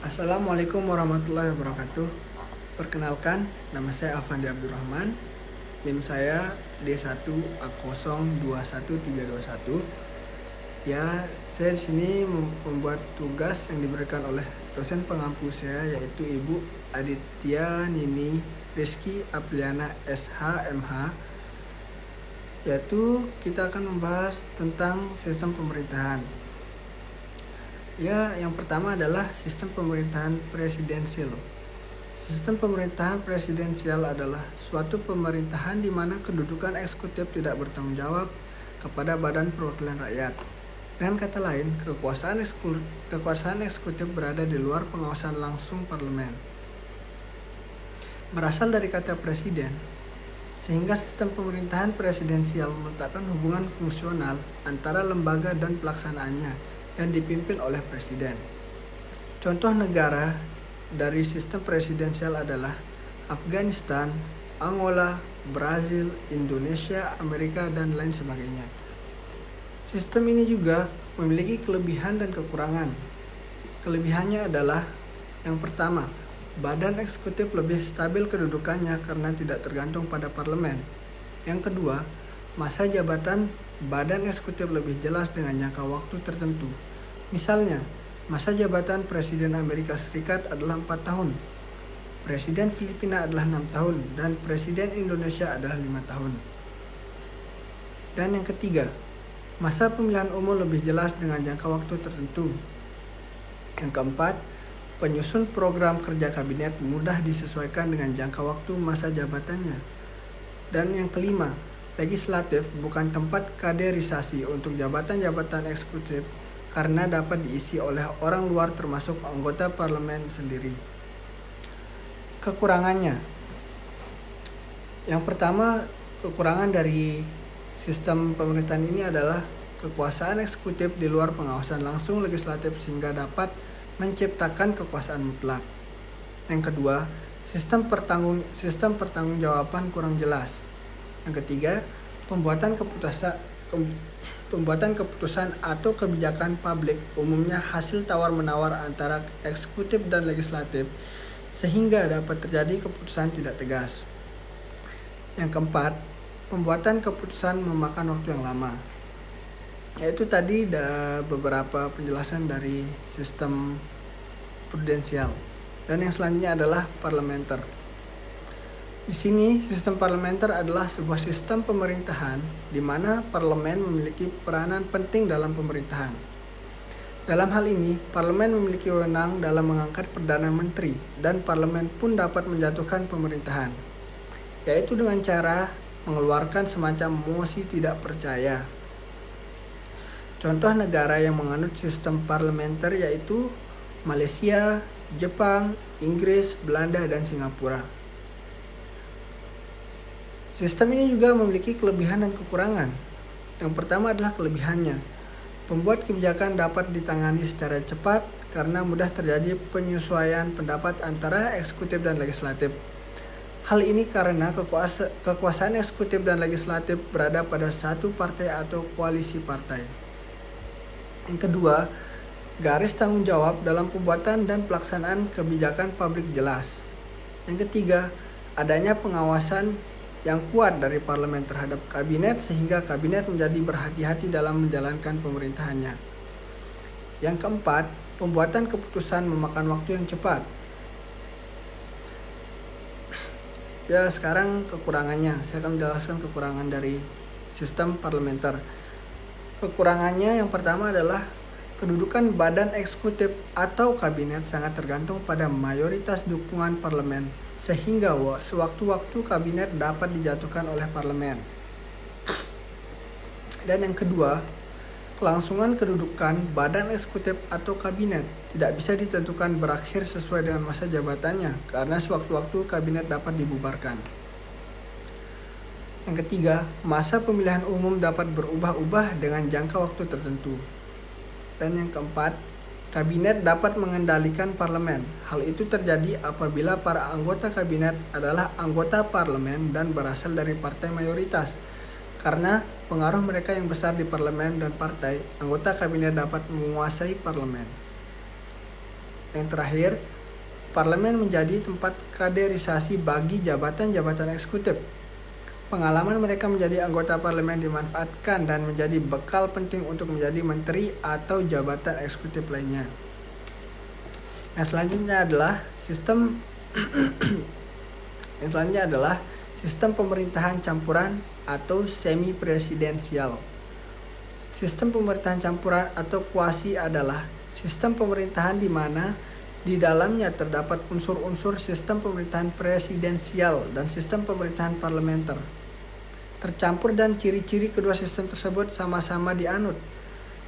Assalamualaikum warahmatullahi wabarakatuh. Perkenalkan, nama saya Afandi Abdurrahman. NIM saya D1A021321. Ya, saya di sini membuat tugas yang diberikan oleh dosen pengampu saya, yaitu Ibu Aditya Nini Rizky Apriana SH.MH. Yaitu kita akan membahas tentang sistem pemerintahan. Ya, yang pertama adalah sistem pemerintahan presidensial. Sistem pemerintahan presidensial adalah suatu pemerintahan di mana kedudukan eksekutif tidak bertanggung jawab kepada Badan Perwakilan Rakyat. Dengan kata lain, kekuasaan eksekutif berada di luar pengawasan langsung parlemen. Berasal dari kata presiden, sehingga sistem pemerintahan presidensial meletakkan hubungan fungsional antara lembaga dan pelaksanaannya dan dipimpin oleh presiden. Contoh negara dari sistem presidensial adalah Afghanistan, Angola, Brazil, Indonesia, Amerika, dan lain sebagainya. Sistem ini juga memiliki kelebihan dan kekurangan. Kelebihannya adalah yang pertama, badan eksekutif lebih stabil kedudukannya karena tidak tergantung pada parlemen. Yang kedua, masa jabatan badan eksekutif lebih jelas dengan jangka waktu tertentu. Misalnya, masa jabatan Presiden Amerika Serikat adalah 4 tahun, Presiden Filipina adalah 6 tahun, dan Presiden Indonesia adalah 5 tahun. Dan yang ketiga, masa pemilihan umum lebih jelas dengan jangka waktu tertentu. Yang keempat, penyusun program kerja kabinet mudah disesuaikan dengan jangka waktu masa jabatannya. Dan yang kelima, legislatif bukan tempat kaderisasi untuk jabatan-jabatan eksekutif karena dapat diisi oleh orang luar termasuk anggota parlemen sendiri. Kekurangannya. Yang pertama, kekurangan dari sistem pemerintahan ini adalah kekuasaan eksekutif di luar pengawasan langsung legislatif sehingga dapat menciptakan kekuasaan mutlak. Yang kedua, sistem pertanggungjawaban kurang jelas. Yang ketiga, pembuatan keputusan atau kebijakan publik umumnya hasil tawar-menawar antara eksekutif dan legislatif sehingga dapat terjadi keputusan tidak tegas. Yang keempat, pembuatan keputusan memakan waktu yang lama. Yaitu tadi ada beberapa penjelasan dari sistem prudensial. Dan yang selanjutnya adalah parlementer. Di sini, sistem parlementer adalah sebuah sistem pemerintahan di mana parlemen memiliki peranan penting dalam pemerintahan. Dalam hal ini, parlemen memiliki wewenang dalam mengangkat perdana menteri dan parlemen pun dapat menjatuhkan pemerintahan, yaitu dengan cara mengeluarkan semacam mosi tidak percaya. Contoh negara yang menganut sistem parlementer yaitu Malaysia, Jepang, Inggris, Belanda, dan Singapura. Sistem ini juga memiliki kelebihan dan kekurangan. Yang pertama adalah kelebihannya. Pembuat kebijakan dapat ditangani secara cepat karena mudah terjadi penyesuaian pendapat antara eksekutif dan legislatif. Hal ini karena kekuasaan eksekutif dan legislatif berada pada satu partai atau koalisi partai. Yang kedua, garis tanggung jawab dalam pembuatan dan pelaksanaan kebijakan publik jelas. Yang ketiga, adanya pengawasan yang kuat dari parlemen terhadap kabinet sehingga kabinet menjadi berhati-hati dalam menjalankan pemerintahannya. Yang keempat, pembuatan keputusan memakan waktu yang cepat. Ya, sekarang kekurangannya. Saya akan menjelaskan kekurangan dari sistem parlementer. Kekurangannya yang pertama adalah kedudukan badan eksekutif atau kabinet sangat tergantung pada mayoritas dukungan parlemen sehingga sewaktu-waktu kabinet dapat dijatuhkan oleh parlemen. Dan yang kedua, kelangsungan kedudukan badan eksekutif atau kabinet tidak bisa ditentukan berakhir sesuai dengan masa jabatannya karena sewaktu-waktu kabinet dapat dibubarkan. Yang ketiga, masa pemilihan umum dapat berubah-ubah dengan jangka waktu tertentu. Dan yang keempat, kabinet dapat mengendalikan parlemen. Hal itu terjadi apabila para anggota kabinet adalah anggota parlemen dan berasal dari partai mayoritas. Karena pengaruh mereka yang besar di parlemen dan partai, anggota kabinet dapat menguasai parlemen. Yang terakhir, parlemen menjadi tempat kaderisasi bagi jabatan-jabatan eksekutif. Pengalaman mereka menjadi anggota parlemen dimanfaatkan dan menjadi bekal penting untuk menjadi menteri atau jabatan eksekutif lainnya. Yang selanjutnya adalah sistem pemerintahan campuran atau semi presidensial. Sistem pemerintahan campuran atau kuasi adalah sistem pemerintahan di mana di dalamnya terdapat unsur-unsur sistem pemerintahan presidensial dan sistem pemerintahan parlementer. Tercampur dan ciri-ciri kedua sistem tersebut sama-sama dianut.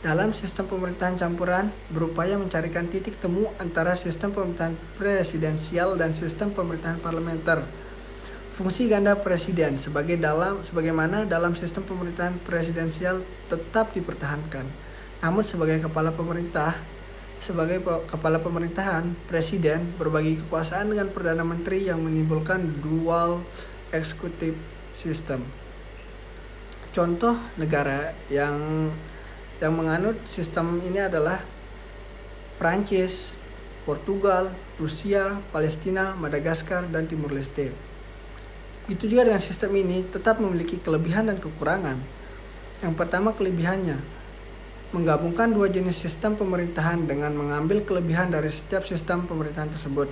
Dalam sistem pemerintahan campuran berupaya mencarikan titik temu antara sistem pemerintahan presidensial dan sistem pemerintahan parlementer. Fungsi ganda presiden sebagaimana dalam sistem pemerintahan presidensial tetap dipertahankan. Namun sebagai kepala pemerintahan, presiden berbagi kekuasaan dengan perdana menteri yang menimbulkan dual executive system. Contoh negara yang menganut sistem ini adalah Prancis, Portugal, Rusia, Palestina, Madagaskar, dan Timur Leste. Begitu juga dengan sistem ini tetap memiliki kelebihan dan kekurangan. Yang pertama, kelebihannya menggabungkan dua jenis sistem pemerintahan dengan mengambil kelebihan dari setiap sistem pemerintahan tersebut.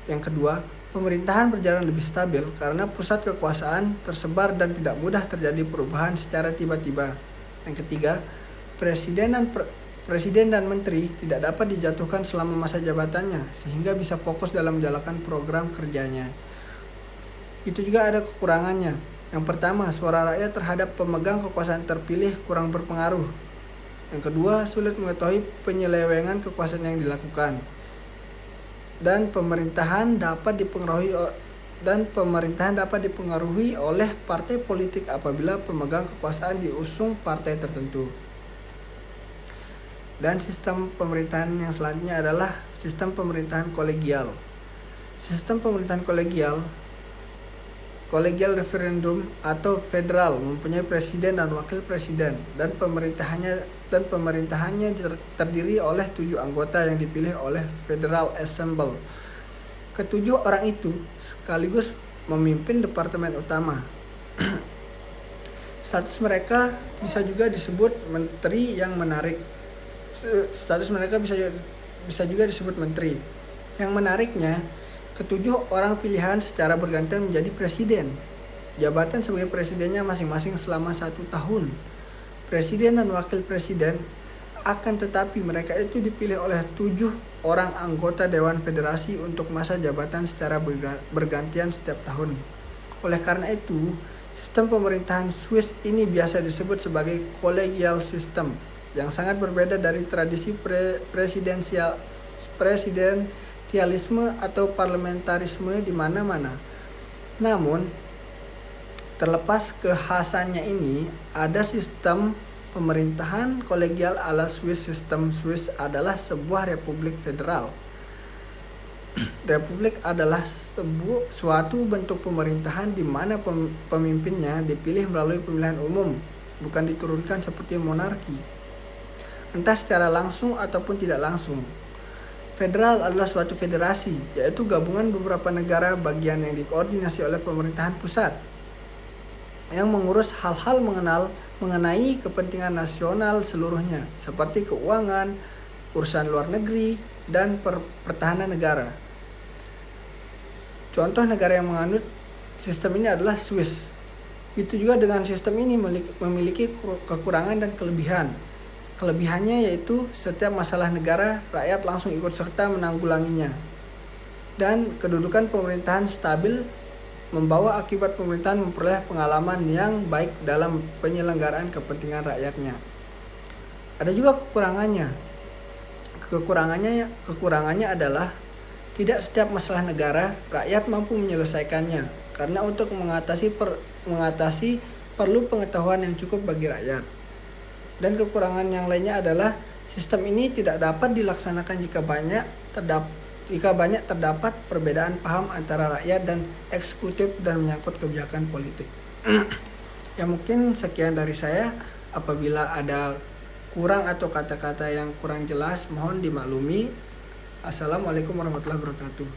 Yang kedua, pemerintahan berjalan lebih stabil karena pusat kekuasaan tersebar dan tidak mudah terjadi perubahan secara tiba-tiba. Yang ketiga, presiden dan menteri tidak dapat dijatuhkan selama masa jabatannya sehingga bisa fokus dalam menjalankan program kerjanya. Itu juga ada kekurangannya. Yang pertama, suara rakyat terhadap pemegang kekuasaan terpilih kurang berpengaruh. Yang kedua, sulit mengetahui penyelewengan kekuasaan yang dilakukan. Dan pemerintahan dapat dipengaruhi oleh partai politik apabila pemegang kekuasaan diusung partai tertentu. Dan sistem pemerintahan yang selanjutnya adalah sistem pemerintahan kolegial. Sistem pemerintahan kolegial referendum atau federal mempunyai presiden dan wakil presiden dan pemerintahannya terdiri oleh 7 anggota yang dipilih oleh Federal Assembly. Ketujuh orang itu sekaligus memimpin departemen utama. Status mereka bisa juga disebut menteri yang menarik. Bisa juga disebut menteri. Yang menariknya, ketujuh orang pilihan secara bergantian menjadi presiden. Jabatan sebagai presidennya masing-masing selama 1 tahun. Presiden dan wakil presiden akan tetapi mereka itu dipilih oleh 7 orang anggota Dewan Federasi untuk masa jabatan secara bergantian setiap tahun. Oleh karena itu, sistem pemerintahan Swiss ini biasa disebut sebagai collegial system, yang sangat berbeda dari tradisi presidensialisme atau parlamentarisme di mana-mana. Namun, terlepas kekhasannya ini, ada sistem pemerintahan kolegial ala Swiss. Sistem Swiss adalah sebuah republik federal. Republik adalah suatu bentuk pemerintahan di mana pemimpinnya dipilih melalui pemilihan umum, bukan diturunkan seperti monarki, entah secara langsung ataupun tidak langsung. Federal adalah suatu federasi, yaitu gabungan beberapa negara bagian yang dikoordinasi oleh pemerintahan pusat, yang mengurus hal-hal mengenai kepentingan nasional seluruhnya, seperti keuangan, urusan luar negeri, dan pertahanan negara. Contoh negara yang menganut sistem ini adalah Swiss. Itu juga dengan sistem ini memiliki kekurangan dan kelebihan. Kelebihannya yaitu setiap masalah negara, rakyat langsung ikut serta menanggulanginya. Dan kedudukan pemerintahan stabil membawa akibat pemerintahan memperoleh pengalaman yang baik dalam penyelenggaraan kepentingan rakyatnya. Ada juga kekurangannya. Kekurangannya adalah tidak setiap masalah negara rakyat mampu menyelesaikannya, karena untuk mengatasi perlu pengetahuan yang cukup bagi rakyat. Dan kekurangan yang lainnya adalah sistem ini tidak dapat dilaksanakan jika banyak terdapat perbedaan paham antara rakyat dan eksekutif dan menyangkut kebijakan politik. Ya, mungkin sekian dari saya. Apabila ada kurang atau kata-kata yang kurang jelas mohon dimaklumi. Assalamualaikum warahmatullahi wabarakatuh.